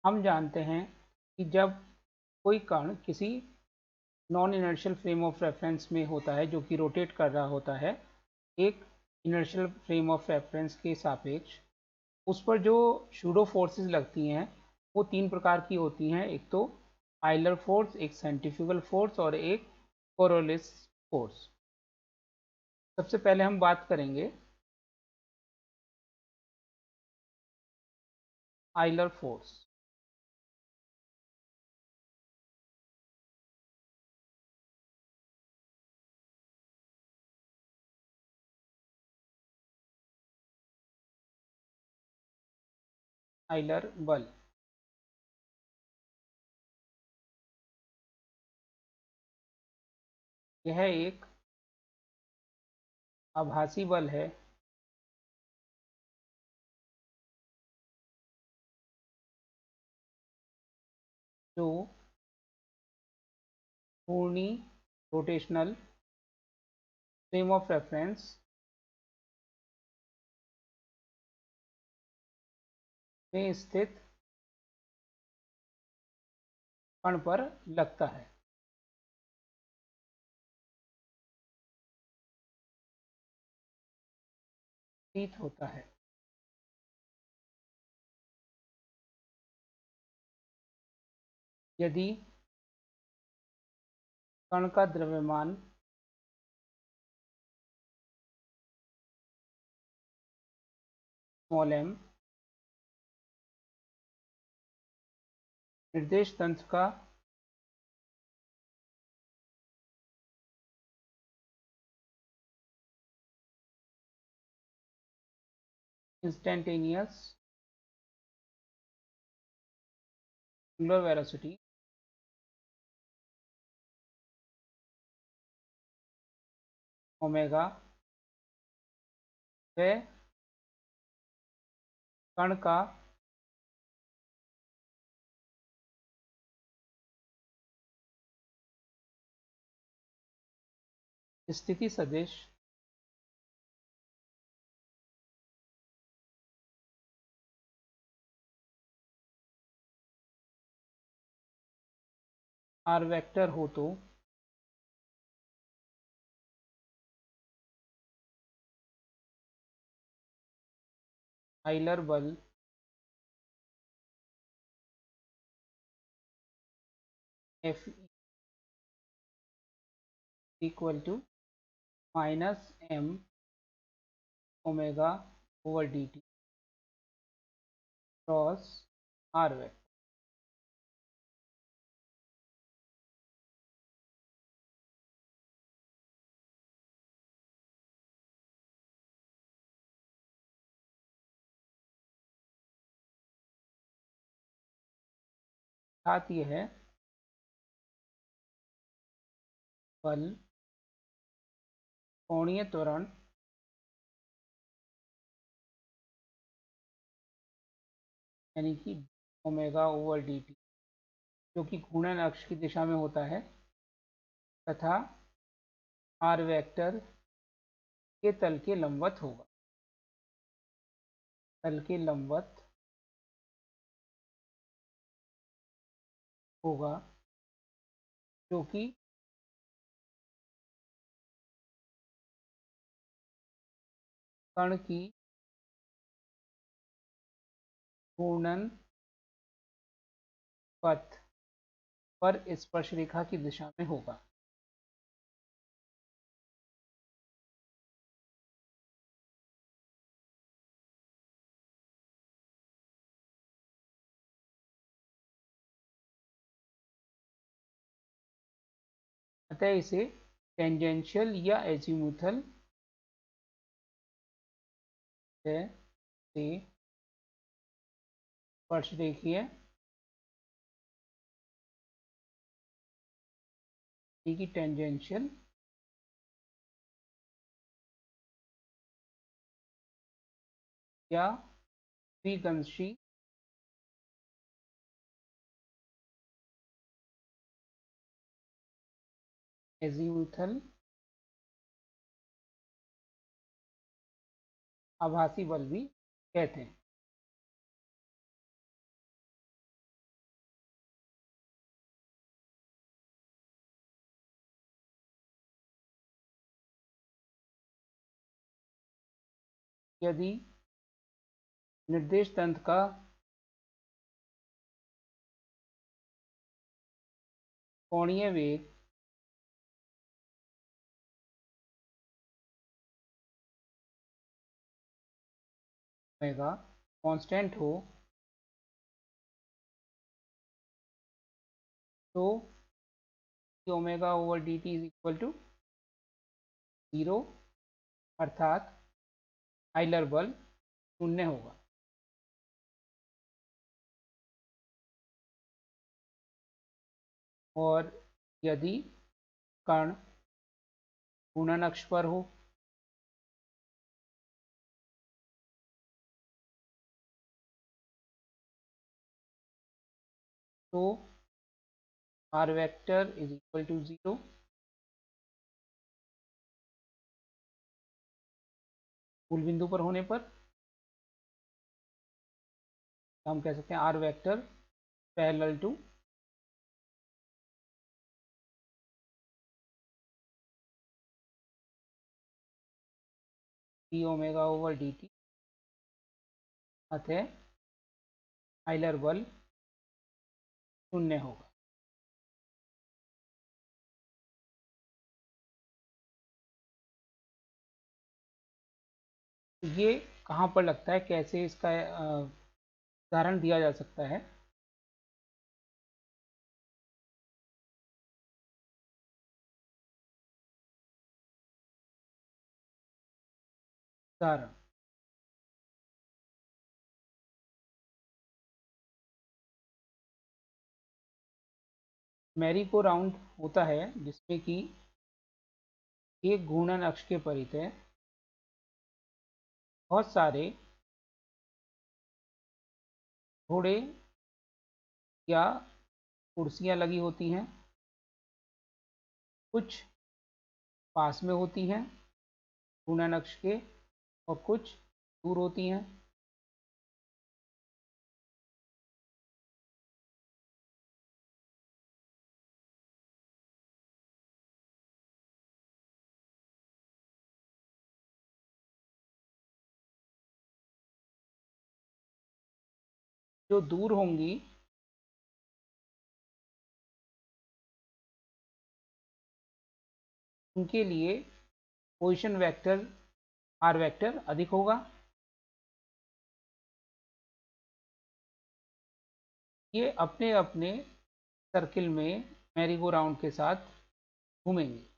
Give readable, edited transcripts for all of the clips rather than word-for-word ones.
हम जानते हैं कि जब कोई कण किसी non inertial frame of reference में होता है जो कि रोटेट कर रहा होता है एक इनर्शियल फ्रेम ऑफ रेफरेंस के सापेक्ष, उस पर जो शूडो फोर्सेस लगती हैं वो तीन प्रकार की होती हैं। एक तो आइलर फोर्स, एक सेंट्रीफ्यूगल फोर्स और एक कोरोलिस फोर्स। सबसे पहले हम बात करेंगे आइलर फोर्स। आइलर बल यह एक आभासी बल है जो घूर्णी रोटेशनल फ्रेम ऑफ रेफरेंस में स्थित कण पर लगता है। प्रतीत होता है। यदि कण का द्रव्यमान m निर्देश तंत्र का इंस्टेंटेनियस एंगुलर वेलोसिटी ओमेगा व कण का स्थिति सदिश r वेक्टर हो तो आइलर बल F equal to -m omega over dt cross r vector. साथ यह बल कोणीय त्वरण यानी कि ओमेगा ओवर डी टी जो कि घूर्णन अक्ष की दिशा में होता है तथा आर वेक्टर के तल के लंबवत होगा। तल के लंबवत होगा जो कि कण की घूर्णन पथ पर स्पर्शरेखा की दिशा में होगा। अतः इसे टेंजेंशियल या एजीमुथल से स्पर्शरेखीय की टेंजेंशियल या द्विगंशी एजीमुथल आभासी बल भी कहते हैं। यदि निर्देश तंत्र का कोणीय वेग ओमेगा कांस्टेंट हो तो omega over D T is equal to 0, अर्थात आइलर बल शून्य होगा। और यदि कण घूर्णन अक्ष पर हो तो R vector is equal to 0, मूल बिंदु पर होने पर हम कह सकते हैं R vector parallel to D omega over D T, अतः आइलर बल शून्य होगा। ये कहाँ पर लगता है, कैसे इसका उदाहरण दिया जा सकता है? उदाहरण, मैरी को राउंड होता है जिसमें कि एक घूर्णन अक्ष के परितः बहुत सारे घोड़े या कुर्सियां लगी होती हैं, कुछ पास में होती हैं घूर्णन अक्ष के और कुछ दूर होती हैं। जो दूर होंगी उनके लिए पोजीशन वेक्टर आर वेक्टर अधिक होगा। ये अपने अपने सर्किल में मैरी गो राउंड के साथ घूमेंगे।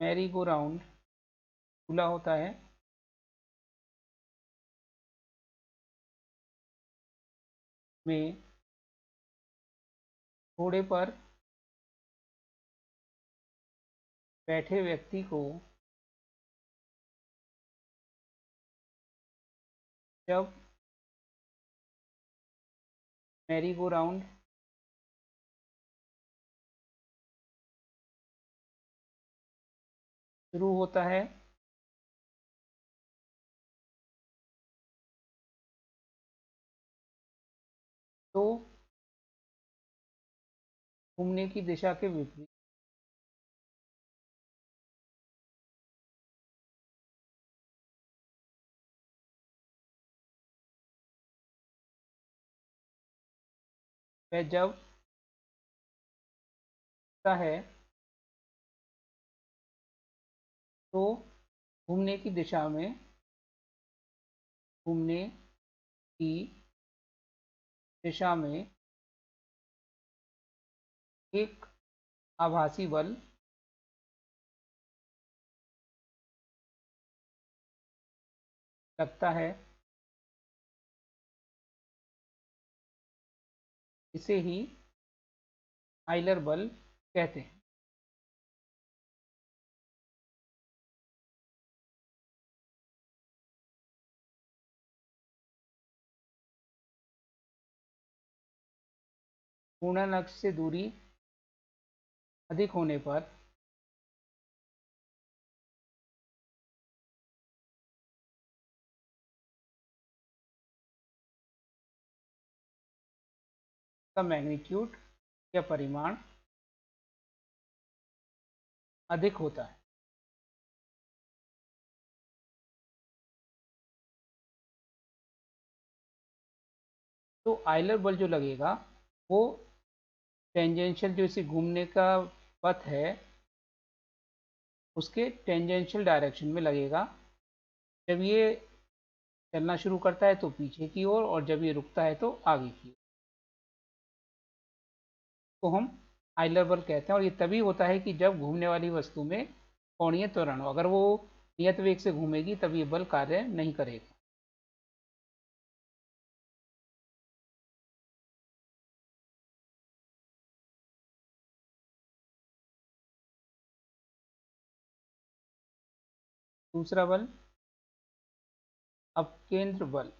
मैरी गो राउंड खुला होता है में घोड़े पर बैठे व्यक्ति को जब मैरी गो राउंड शुरू होता है तो घूमने की दिशा के विपरीत वह जब है तो घूमने की दिशा में घूमने की दिशा में एक आभासी बल लगता है। इसे ही आइलर बल कहते हैं। घूर्णन अक्ष से दूरी अधिक होने पर का मैग्नीट्यूड या परिमाण अधिक होता है। तो आइलर बल जो लगेगा वो टेंजेंशियल, जो इसे घूमने का पथ है उसके टेंजेंशियल डायरेक्शन में लगेगा। जब ये चलना शुरू करता है तो पीछे की ओर, और जब ये रुकता है तो आगे की ओर, को हम आइलर बल कहते हैं। और ये तभी होता है कि जब घूमने वाली वस्तु में कोणीय त्वरण हो। अगर वो नियत वेग से घूमेगी तब ये बल कार्य नहीं करेगा। दूसरा बल अपकेंद्र बल।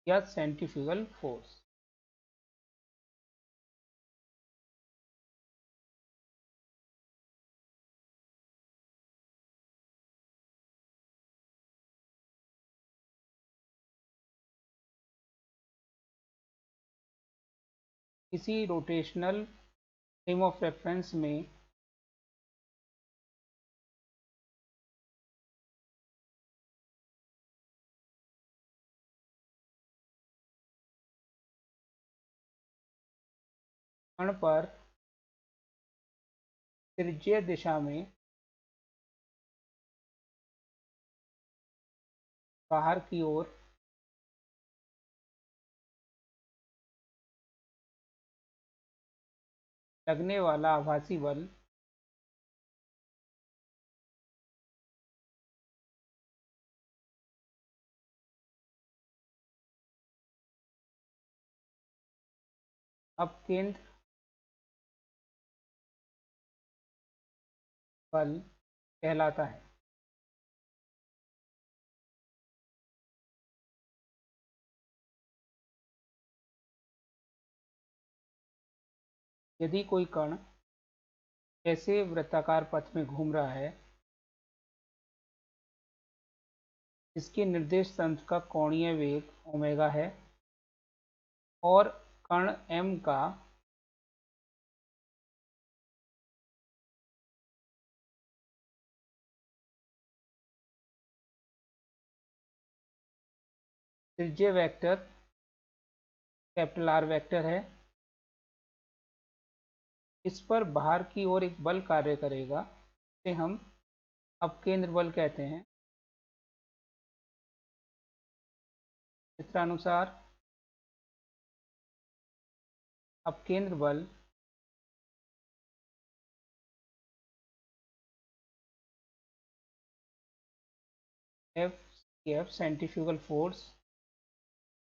या सेंट्रीफ्यूगल फोर्स। किसी रोटेशनल फ्रेम ऑफ रेफरेंस में कण पर त्रिज्यीय दिशा में बाहर की ओर लगने वाला आभासी बल अपकेंद्र बल कहलाता है। यदि कोई कण ऐसे वृत्ताकार पथ में घूम रहा है जिसके निर्देश तंत्र का कोणीय वेग ओमेगा है, और कण m का त्रिज्यीय वेक्टर कैपिटल R वेक्टर है, इस पर बाहर की ओर एक बल कार्य करेगा, इसे हम अपकेंद्र बल कहते हैं। चित्रानुसार अपकेंद्र बल F centrifugal force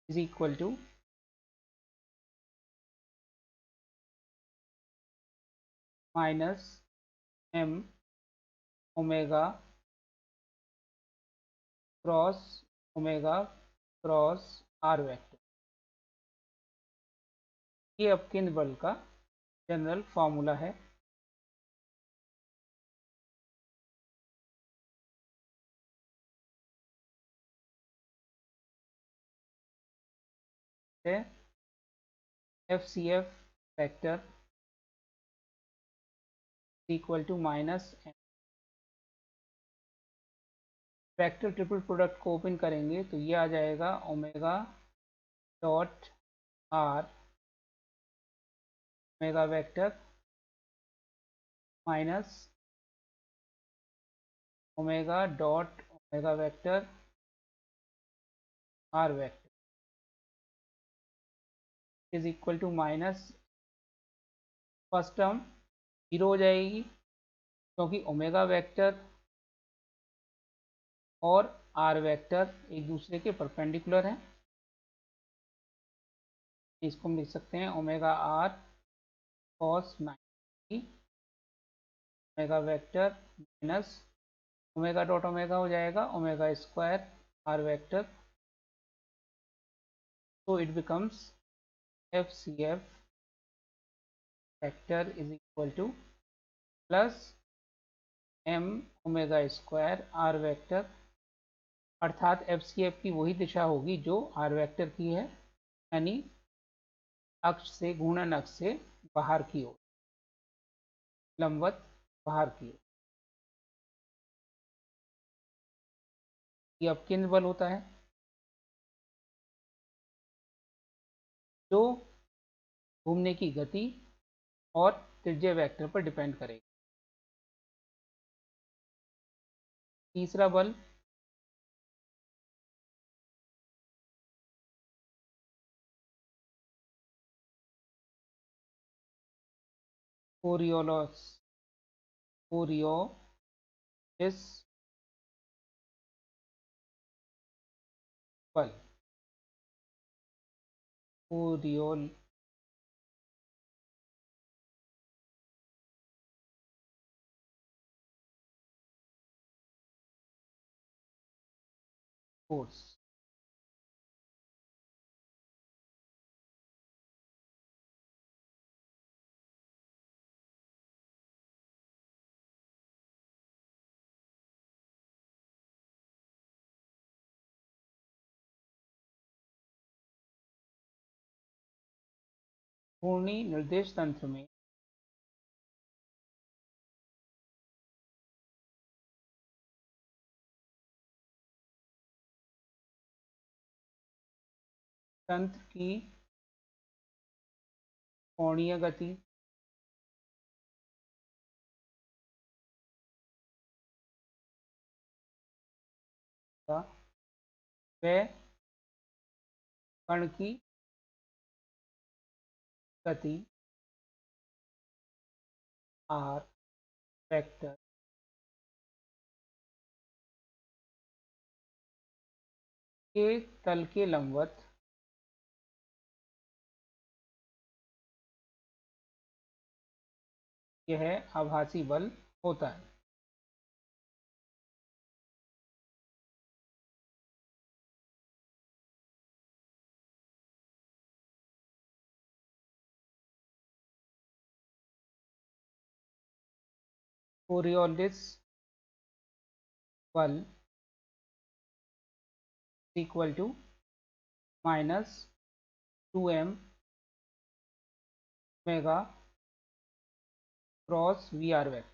is equal to minus m omega cross omega cross r vector. ये अपकेंद्र बल का जनरल फॉर्मूला है। FCF vector equal to minus m। Vector triple product को ओपन करेंगे तो ये आ जाएगा omega dot r omega vector minus omega dot omega vector r vector is equal to minus, first term zero हो जाएगी क्योंकि ओमेगा वेक्टर और r वेक्टर एक दूसरे के परपेंडिकुलर हैं। इसको हम लिख सकते हैं omega r cos 90 omega vector minus omega dot omega हो जाएगा ओमेगा स्क्वायर r वेक्टर। तो it becomes FCF vector is equal two plus m omega square r vector अर्थात एफ की वही दिशा होगी जो आर वेक्टर की है, यानी अक्ष से, घूर्णन अक्ष से बाहर की ओर, लंबवत बाहर की ओर। ये अपकेंद्र बल होता है जो घूमने की गति और त्रिज्या वेक्टर पर डिपेंड करेगा। तीसरा बल कोरियोलिस बल, कोरियोल फोर्स। घूर्णी निर्देश तंत्र में तंत्र की कोणीय गति का व कण की गति आर वेक्टर के तल के लंबवत यह आभासी बल होता है। कोरियोलिस बल equal to -2m mega cross V R vector.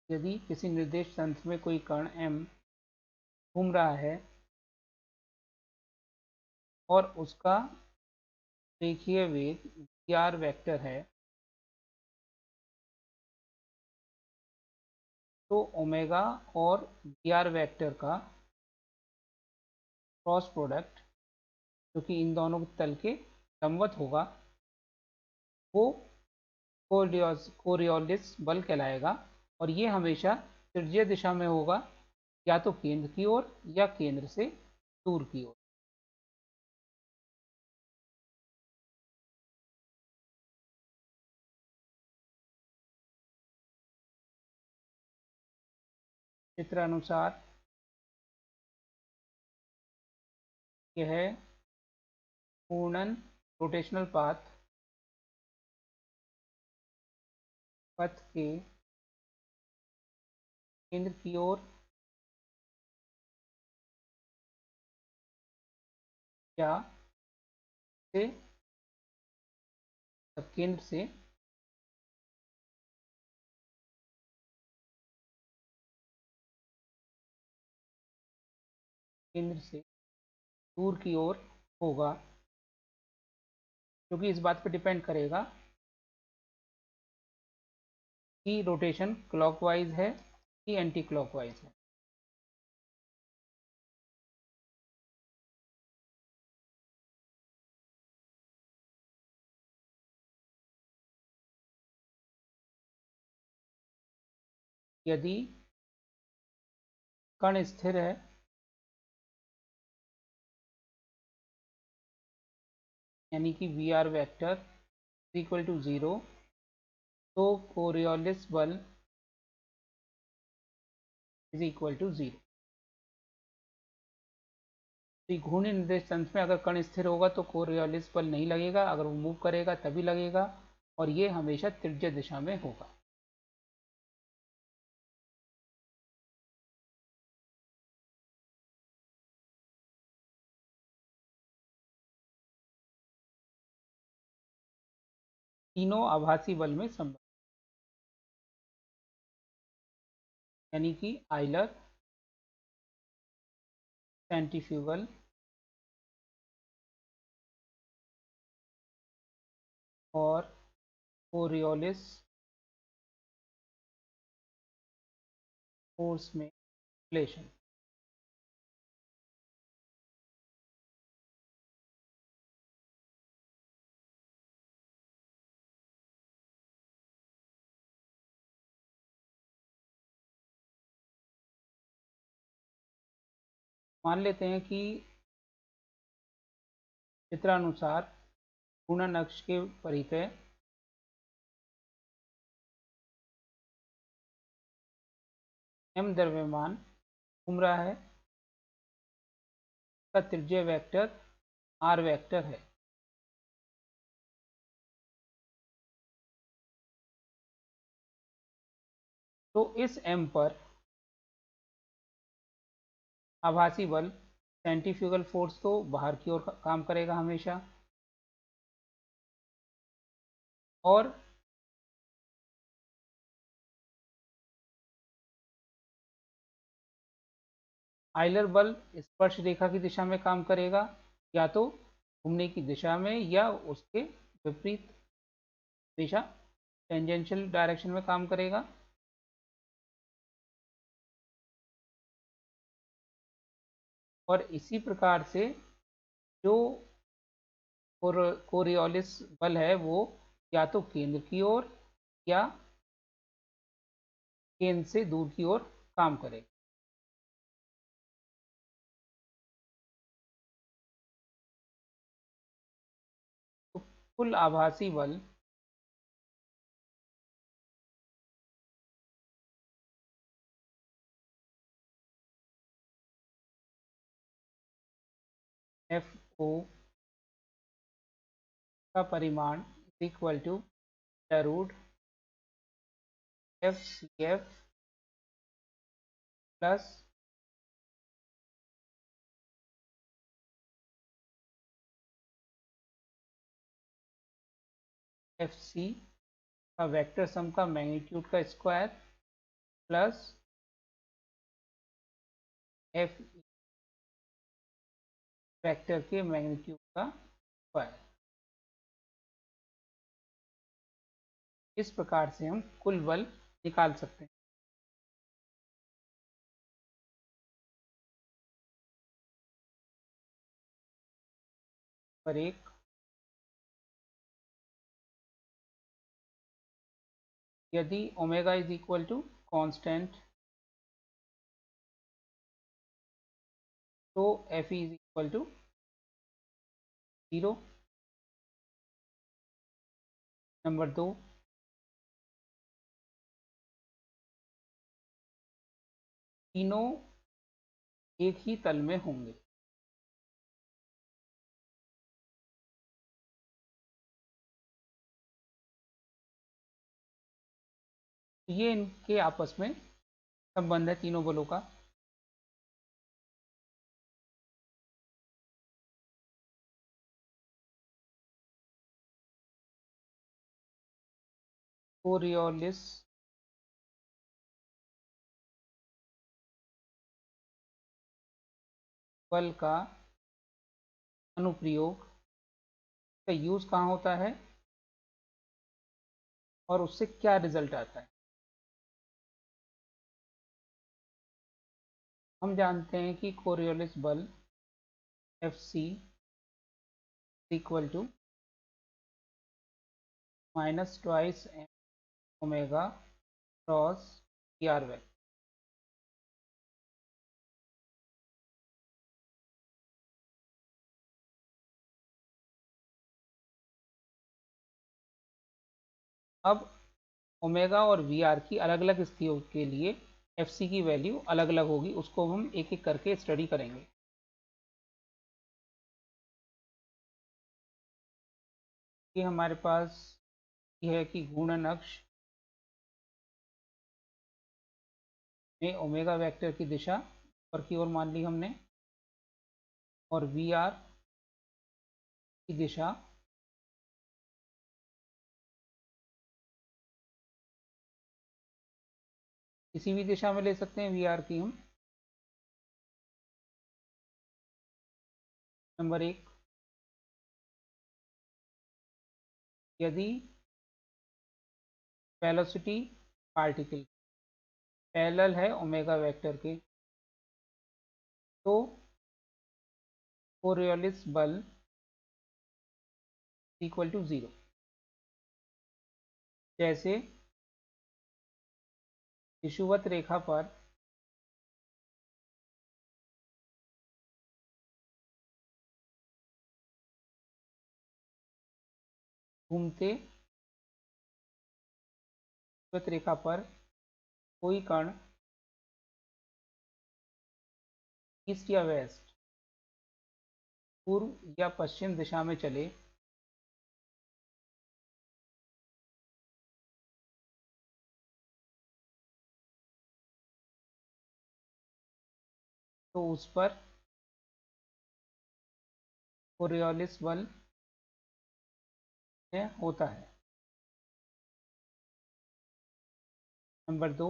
यदि किसी निर्देश तंत्र में कोई कण m घूम रहा है और उसका रेखीय वेग वी आर वेक्टर है, तो ओमेगा और वी आर वेक्टर का क्रॉस प्रोडक्ट, जो कि इन दोनों तल के लंबवत होगा, वो कोरियोलिस बल कहलाएगा। और ये हमेशा त्रिज्यीय दिशा में होगा, या तो केंद्र की ओर या केंद्र से दूर की ओर। चित्रानुसार यह घूर्णन रोटेशनल पथ के केंद्र की ओर या से केंद्र से दूर की ओर होगा, क्योंकि इस बात पर डिपेंड करेगा कि रोटेशन क्लॉकवाइज है कि एंटी क्लॉकवाइज है। यदि कण स्थिर है यानी कि V R vector equal to 0, तो कोरियोलिस बल इज इक्वल टू 0। घूर्णी निर्देश तंत्र में अगर कण स्थिर होगा तो कोरियोलिस बल नहीं लगेगा, अगर वो मूव करेगा तभी लगेगा, और ये हमेशा त्रिज्य दिशा में होगा। तीनों आभासी बल में संबंध, यानी कि आइलर, सेंट्रीफ्यूगल और कोरियोलिस फोर्स में रिलेशन। मान लेते हैं कि चित्रानुसार घूर्णन अक्ष के परितः m द्रव्यमान घूम रहा है, का त्रिज्य वेक्टर r वेक्टर है। तो इस m पर आभासी बल सेंट्रीफ्यूगल फोर्स तो बाहर की ओर काम करेगा हमेशा, और आइलर बल स्पर्श रेखा की दिशा में काम करेगा, या तो घूमने की दिशा में या उसके विपरीत दिशा, टेंजेंशियल डायरेक्शन में काम करेगा। और इसी प्रकार से जो कोरियोलिस बल है वो या तो केंद्र की ओर या केंद्र से दूर की ओर काम करेगा। तो कुल आभासी बल FO का परिमाण equal to root FCF plus FC का वेक्टर सम का मैग्नीट्यूड का स्क्वायर प्लस F वेक्टर के मैग्नीट्यूड का स्क्वायर। इस प्रकार से हम कुल बल निकाल सकते हैं। पर एक यदि omega is equal to constant तो Fe is equal to 0। Number 2, तीनों एक ही तल में होंगे। ये इनके आपस में संबंध है तीनों बलों का। कोरियोलिस बल का अनुप्रयोग का यूज कहाँ होता है और उससे क्या रिजल्ट आता है। हम जानते हैं कि कोरियोलिस बल FC equal to minus twice M omega cross ER vector. अब ओमेगा और वी आर की अलग अलग स्थितियों के लिए एफ सी की वैल्यू अलग अलग होगी, उसको हम एक एक करके स्टडी करेंगे। ये हमारे पास ये है कि घूर्णन अक्ष में ओमेगा वेक्टर की दिशा ऊपर की ओर मान ली हमने, और वी आर की दिशा किसी भी दिशा में ले सकते हैं वी आर की हम। नंबर एक, यदि वेलोसिटी पार्टिकल पैरेलल है ओमेगा वेक्टर के, तो कोरियोलिस बल इक्वल टू जीरो। जैसे विषुवत रेखा पर घूमते विषुवत रेखा पर कोई कण ईस्ट या वेस्ट, पूर्व या पश्चिम दिशा में चले, तो उस पर कोरियोलिस बल होता है। नंबर दो,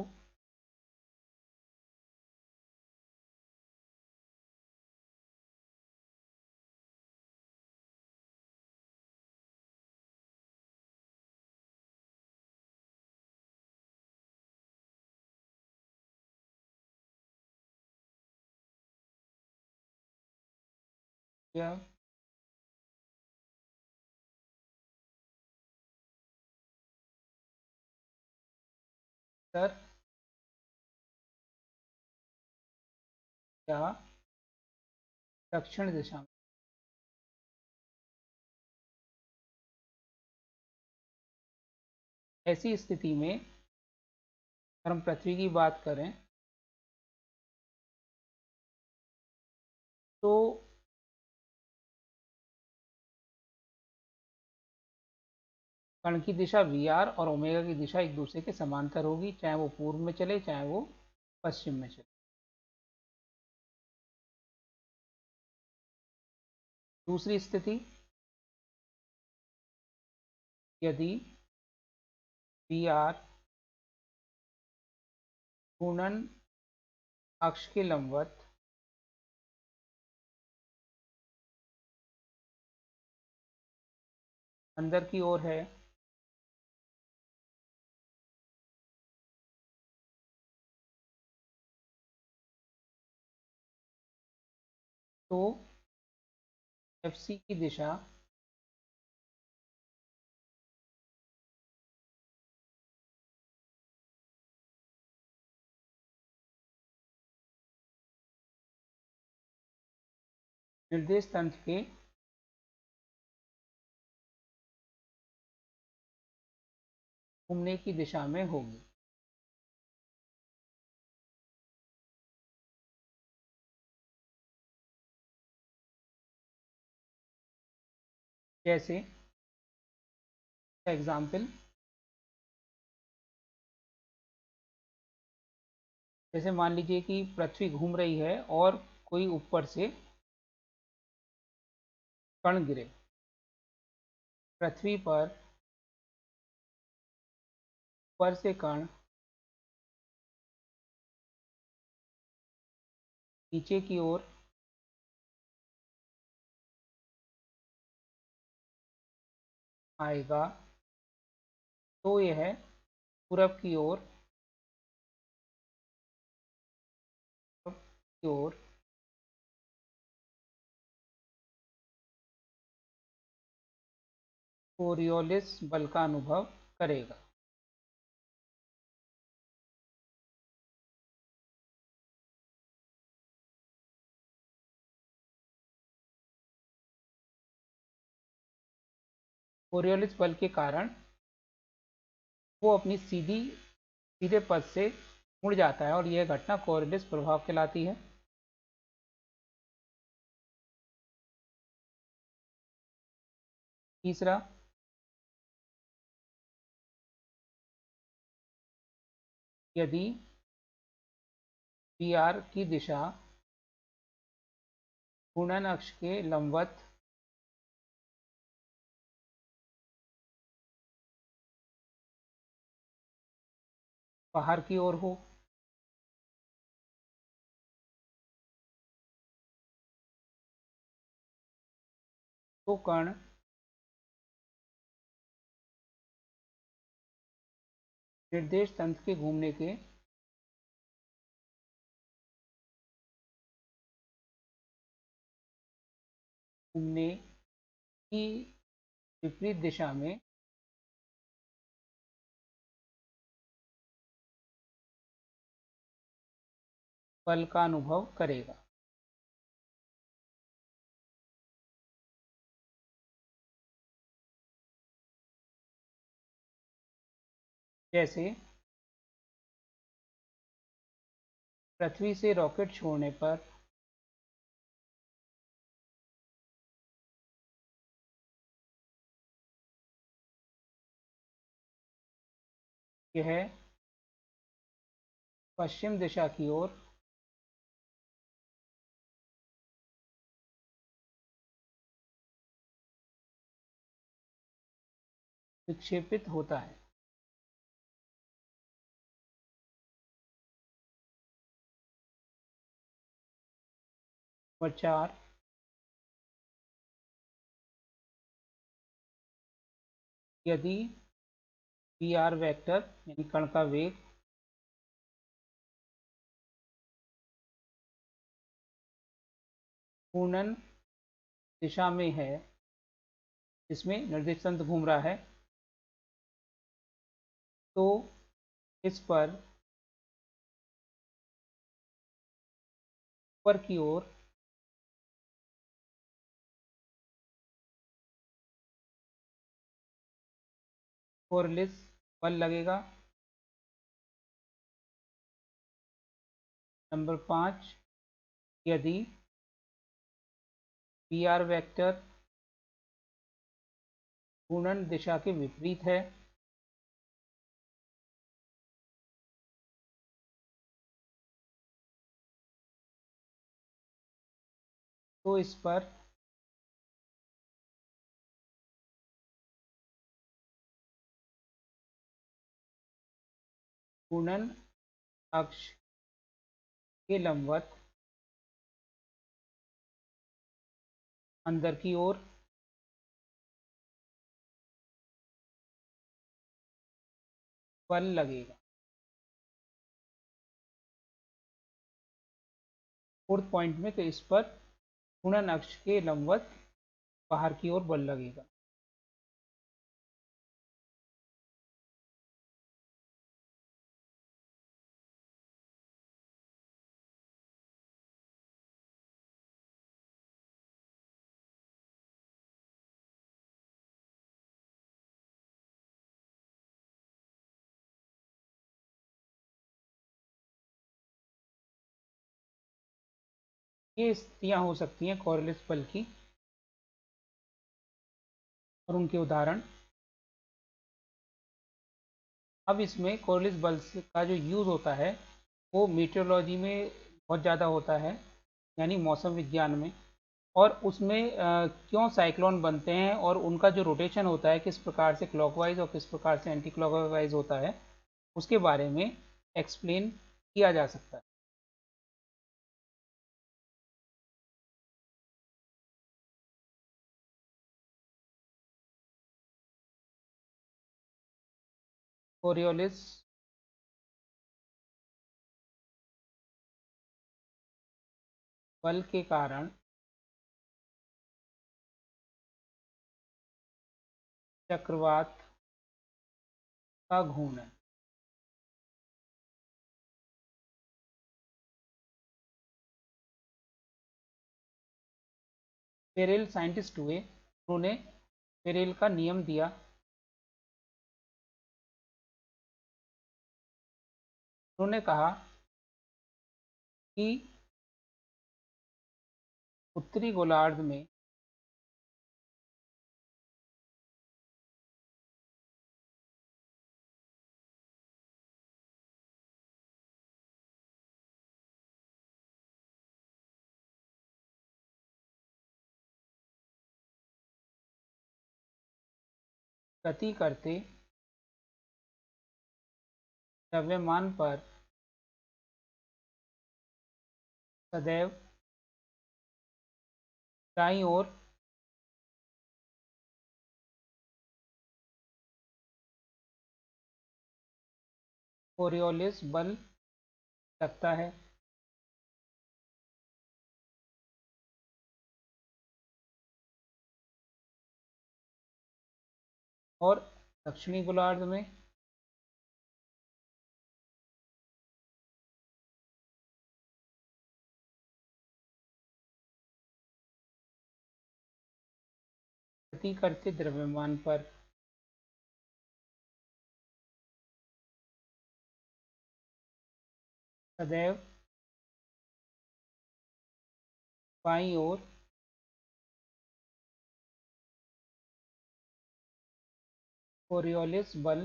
यह उत्तर या दक्षिण दिशा में। ऐसी स्थिति में अगर हम पृथ्वी की बात करें तो कण की दिशा वी आर और ओमेगा की दिशा एक दूसरे के समांतर होगी, चाहे वो पूर्व में चले चाहे वो पश्चिम में चले। दूसरी स्थिति, यदि वी आर घूर्णन अक्ष के लंबवत अंदर की ओर है, तो एफ सी की दिशा निर्देश तंत्र के घूमने की दिशा में होगी। जैसे एग्जाम्पल, जैसे मान लीजिए कि पृथ्वी घूम रही है और कोई ऊपर से कण गिरे, पृथ्वी पर ऊपर से कण नीचे की ओर आएगा, तो यह पूरब की ओर कोरियोलिस बल का अनुभव करेगा। कोरियोलिस बल के कारण वो अपनी सीधे पथ से मुड़ जाता है और यह घटना कोरिलेस प्रभाव कहलाती है। तीसरा, यदि पी आर की दिशा घूर्णन अक्ष के लंबवत बाहर की ओर हो, तो कण निर्देश तंत्र के घूमने की विपरीत दिशा में बल का अनुभव करेगा। जैसे पृथ्वी से रॉकेट छोड़ने पर यह पश्चिम दिशा की ओर विक्षेपित होता है। नंबर 4, यदि पी आर वेक्टर यानी कण का वेग घूर्णन दिशा में है जिसमें निर्देश तंत्र घूम रहा है, तो इस पर ऊपर की ओर कोरिलेस बल लगेगा। नंबर 5, यदि पी आर वेक्टर घूर्णन दिशा के विपरीत है, तो इस पर घूर्णन अक्ष के लंबवत अंदर की ओर बल लगेगा। फोर्थ पॉइंट में तो इस पर घूर्णन अक्ष के लंबवत बाहर की ओर बल लगेगा। ये स्थितियां हो सकती हैं कोरिलेस बल की, और उनके उदाहरण। अब इसमें कोरिलेस बल का जो यूज़ होता है वो मीटेरोलॉजी में बहुत ज़्यादा होता है, यानी मौसम विज्ञान में। और उसमें क्यों साइक्लोन बनते हैं और उनका जो रोटेशन होता है किस प्रकार से क्लॉकवाइज और किस प्रकार से एंटी क्लॉकवाइज होता है, उसके बारे में एक्सप्लेन किया जा सकता है। कोरियोलिस बल के कारण चक्रवात का घूर्णन। पेरेल साइंटिस्ट हुए, उन्होंने पेरेल का नियम दिया उन्होंने कहा कि उत्तरी गोलार्ध में गति करते द्रव्यमान पर सदैव दाईं ओर कोरियोलिस बल लगता है और दक्षिणी गोलार्ध में गति करते द्रव्यमान पर सदैव बाईं ओर कोरियोलिस बल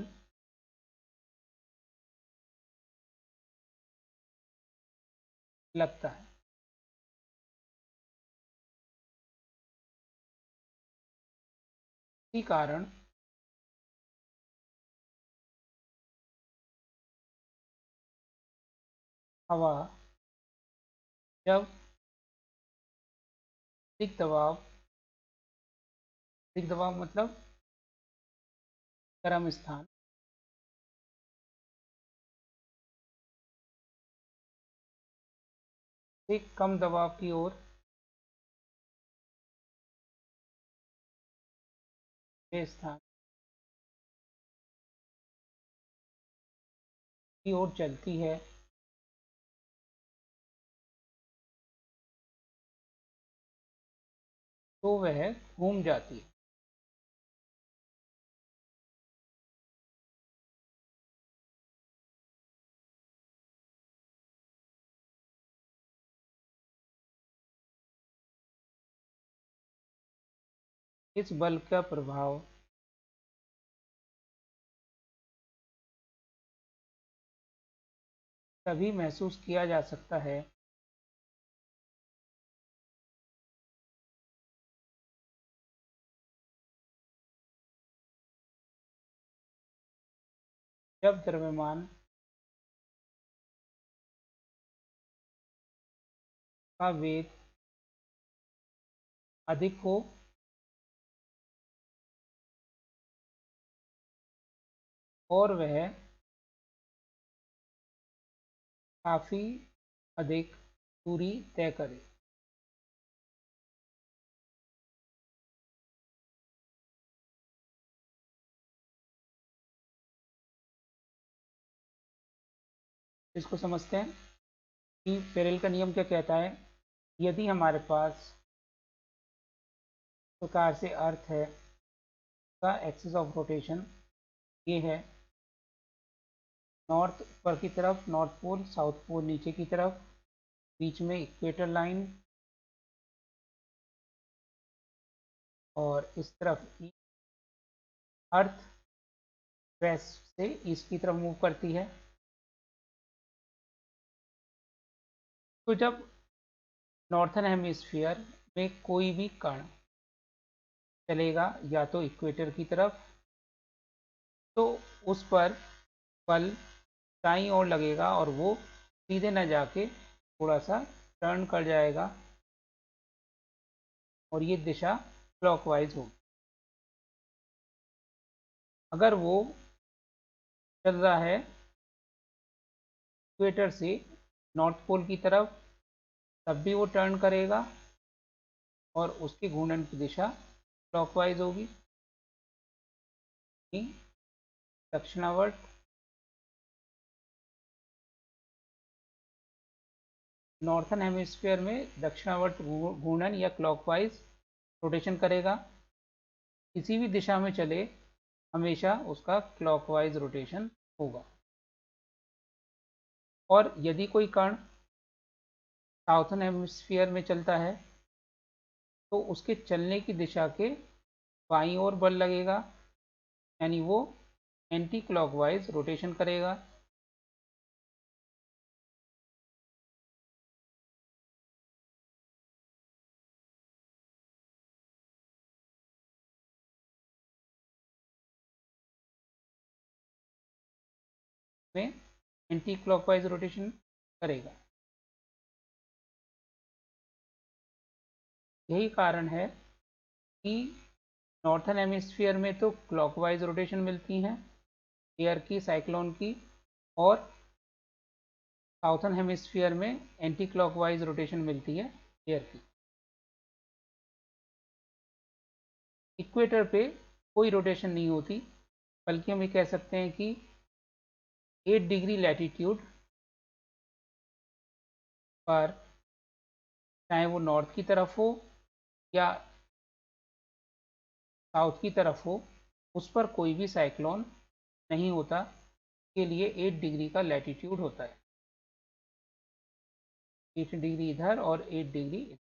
लगता है। इसी कारण हवा जब अधिक दबाव मतलब गर्म स्थान से कम दबाव की ओर स्थान की ओर चलती है तो वह घूम जाती है। इस बल का प्रभाव तभी महसूस किया जा सकता है जब द्रव्यमान का वेग अधिक हो और वह काफी अधिक दूरी तय करे। इसको समझते हैं कि फेरेल का नियम क्या कहता है। यदि हमारे पास प्रकार से अर्थ है का एक्सिस ऑफ रोटेशन ये है, नॉर्थ ऊपर की तरफ, नॉर्थ पोल, साउथ पोल नीचे की तरफ, बीच में इक्वेटर लाइन और इस तरफ अर्थ वेस्ट से ईस्ट की तरफ मूव करती है। तो जब नॉर्थन हेमिस्फीयर में कोई भी कण चलेगा या तो इक्वेटर की तरफ तो उस पर बल दाईं ओर लगेगा और वो सीधे न जाके थोड़ा सा टर्न कर जाएगा और ये दिशा क्लॉकवाइज होगी। अगर वो चल रहा है इक्वेटर से नॉर्थ पोल की तरफ तब भी वो टर्न करेगा और उसके घूर्णन की दिशा क्लॉकवाइज होगी। दक्षिणावर्त नॉर्थन हेमिस्फीयर में दक्षिणावर्त घूर्णन या क्लॉकवाइज रोटेशन करेगा। किसी भी दिशा में चले हमेशा उसका क्लॉकवाइज रोटेशन होगा। और यदि कोई कण साउथर्न हेमिस्फीयर में चलता है तो उसके चलने की दिशा के बाईं ओर बल लगेगा, यानी वो एंटी क्लॉकवाइज रोटेशन करेगा। में एंटी क्लॉकवाइज रोटेशन करेगा। यही कारण है कि नॉर्थर्न हेमिस्फीयर में तो क्लॉकवाइज रोटेशन मिलती हैं एयर की, साइक्लोन की, और साउथर्न हेमिस्फीयर में एंटी क्लॉकवाइज रोटेशन मिलती है एयर की। इक्वेटर पे कोई रोटेशन नहीं होती, बल्कि हम ये कह सकते हैं कि 8 डिग्री लैटीट्यूड पर, चाहे वो नॉर्थ की तरफ हो या साउथ की तरफ हो, उस पर कोई भी साइक्लोन नहीं होता। के लिए 8 डिग्री का लैटीट्यूड होता है, 8 डिग्री इधर और 8 डिग्री इधर।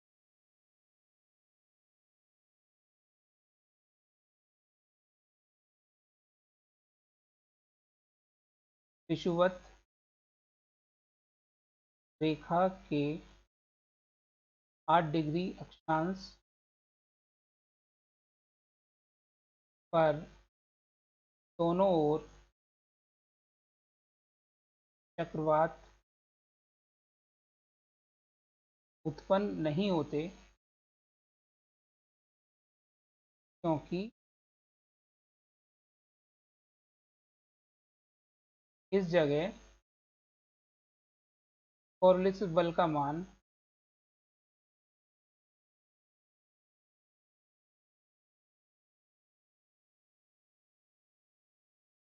विषुवत रेखा के 8 डिग्री अक्षांश पर दोनों ओर चक्रवात उत्पन्न नहीं होते, क्योंकि इस जगह कोरियोलिस बल का मान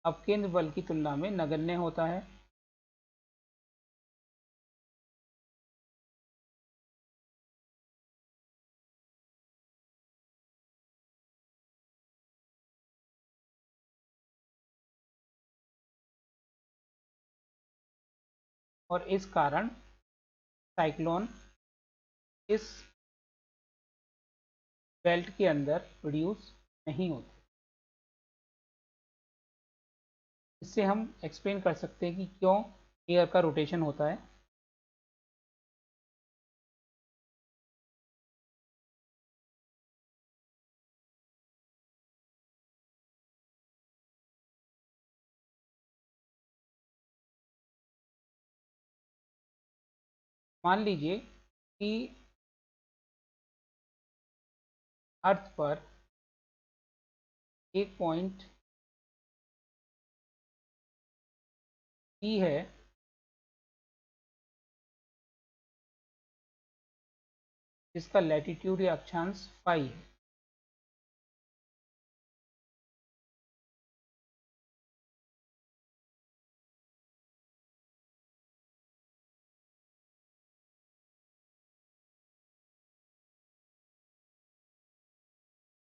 अपकेंद्र बल की तुलना में नगण्य होता है। और इस कारण साइक्लोन इस बेल्ट के अंदर प्रोड्यूस नहीं होते। इससे हम एक्सप्लेन कर सकते हैं कि क्यों एयर का रोटेशन होता है। मान लीजिए कि अर्थ पर एक पॉइंट पी है जिसका लैटीट्यूड या अक्षांश फाई है।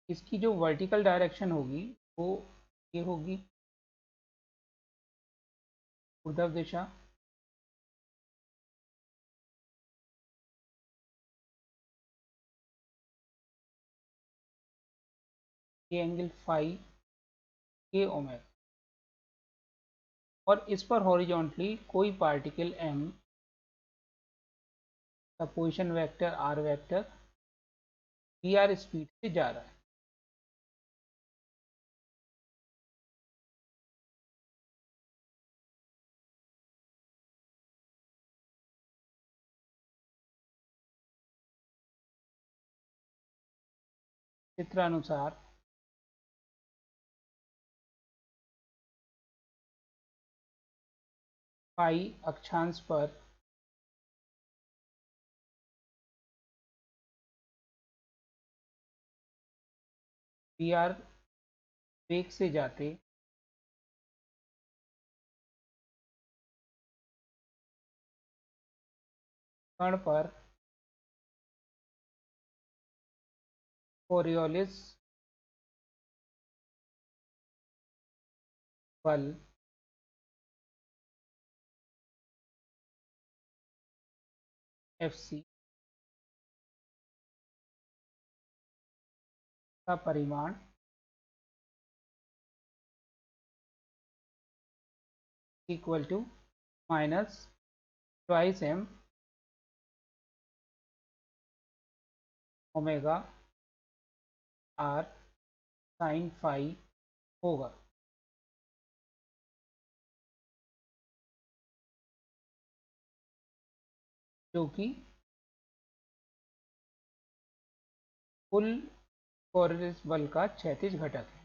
इसकी जो वर्टिकल डायरेक्शन होगी वो ये होगी, ऊर्ध्व दिशा। ये एंगल फाई के ओमेगा, और इस पर हॉरिजॉन्टली कोई पार्टिकल m का position vector r vector v speed से जा रहा है। चित्रानुसार फाई अक्षांश पर v वेग से जाते कण पर कोरियोलिस बल FC का परिमाण equal to minus twice m omega r sine phi होगा। जो कि कुल कोरिलेस बल का क्षैतिज घटक है।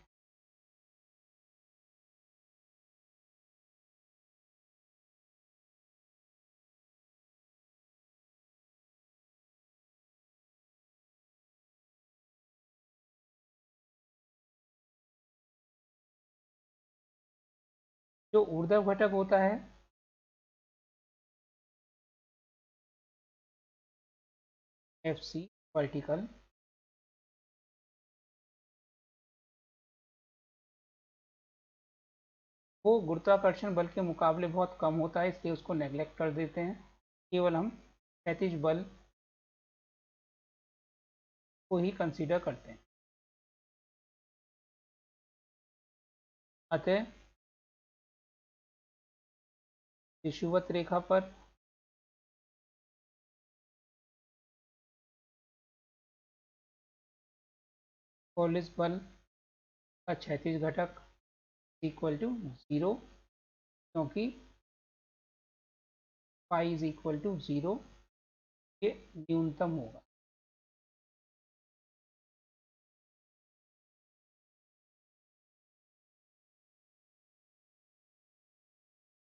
जो ऊर्ध्व घटक होता है FC वर्टिकल, वो गुरुत्वाकर्षण बल के मुकाबले बहुत कम होता है, इसलिए उसको नेग्लेक्ट कर देते हैं। केवल हम क्षैतिज बल को ही कंसीडर करते हैं। अतः विषुवत रेखा पर कोरिलेस बल का क्षैतिज घटक इक्वल टू 0, क्योंकि फाई इज इक्वल टू 0 ये न्यूनतम होगा।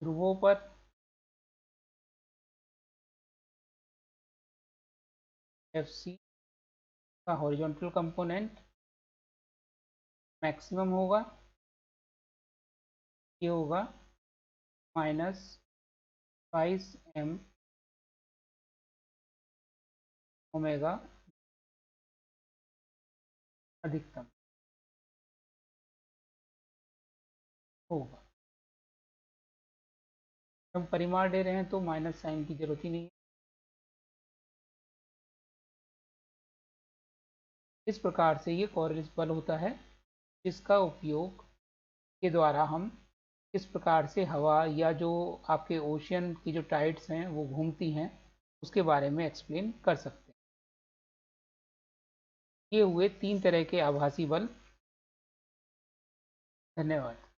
ध्रुवों पर FC का हॉरिजॉन्टल कंपोनेंट मैक्सिमम होगा, ये होगा माइनस 22m ओमेगा अधिकतम होगा। हम परिमाण ले रहे हैं तो माइनस साइन की जरूरत ही नहीं है। इस प्रकार से ये कोरिलेस बल होता है, जिसका उपयोग के द्वारा हम किस प्रकार से हवा या जो आपके ओशियन की जो टाइड्स हैं वो घूमती हैं उसके बारे में एक्सप्लेन कर सकते हैं। ये हुए 3 तरह के आभासी बल। धन्यवाद।